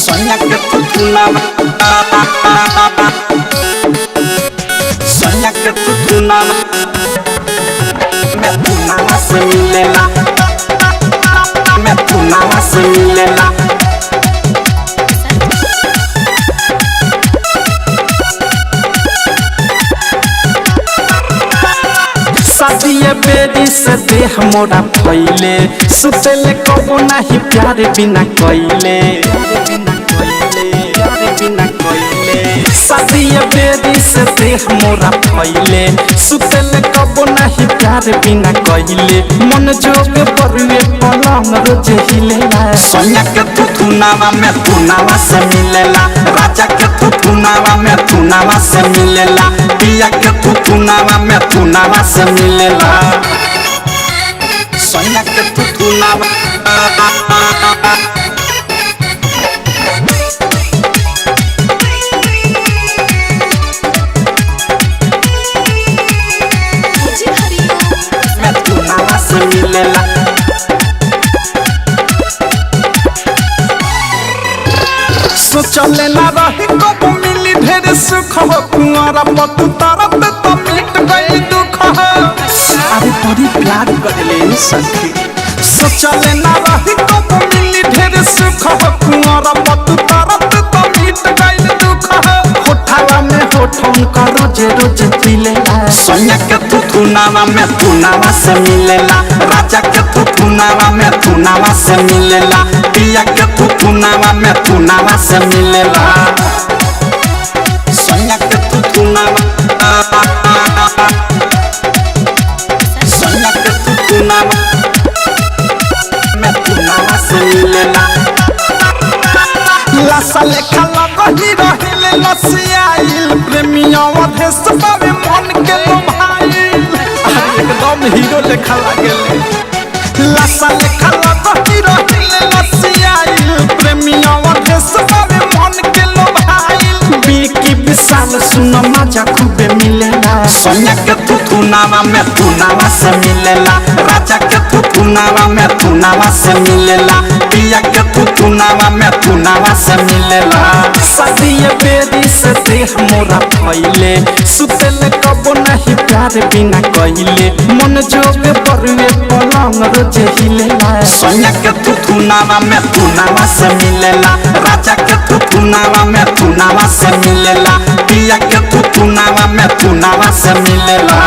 Soña que tutunaba, soña que tutunaba, me tunaba se milela, me tunaba se milela. सादिए बेरी से देह मोरा फैले सुतेले कबो नहीं प्यार बिना कइले सादिए बेरी से देह मोरा फैले सुतेले कबो नहीं प्यार बिना कइले मन जोग बरुए पलंग रोज हिलेला सोनिया के तुनावा में तुनावा से मिलेला राजा के तुनावा में तुनावा से मिलेला पिया के तुनावा में तुनावा से मिलेला सोनिया के तुनावा में तुनावा से मिलेला सोचले ना रही कब मिली ढेर सुख हो कुआरा पतु तरत तो मिट गई दुख हो अरे बड़ी प्यार करले सखी सोचले ना रही कब मिली ढेर सुख हो कुआरा पतु तरत तो मिट गई दुख हो होठावा में होठन का रोज रोज पीलेला सोनिया के तुनावा में तुनावा से मिलेला राजा के तुनावा में तुनावा से मिलेला पिया के तुनावा में तुनावा से मिलेला सोनिया के तुनावा सोनिया के तुनावा में तुनावा से मिलेला लासा लेखा लगही रहिले लसियाइल प्रेमियों अधेस बावे मन के लोभाइल एकदम हीरो लेखा लागेले लासा लेखा लगही रहिले लसियाइल प्रेमियों अधेस बावे मन के लोभाइल बिकी विशाल सुन मजा खूबे मिलेला सोनिया के तुनावा में तुनावा से मिलेला राजा के तुनावा में तुनावा से मिलेला पिया के तुनावा में तुनावा से मिलेला सादिए बेरी से देह मोरा फैले सुतेले कबो नहीं प्यार बिना कइले मन जोग बरुए पलंग रोज हिलेला सोनिया के तुनावा में तुनावा से मिलेला राजा के तुनावा में तुनावा से मिलेला पिया के तुनावा में तुनावा से मिलेला।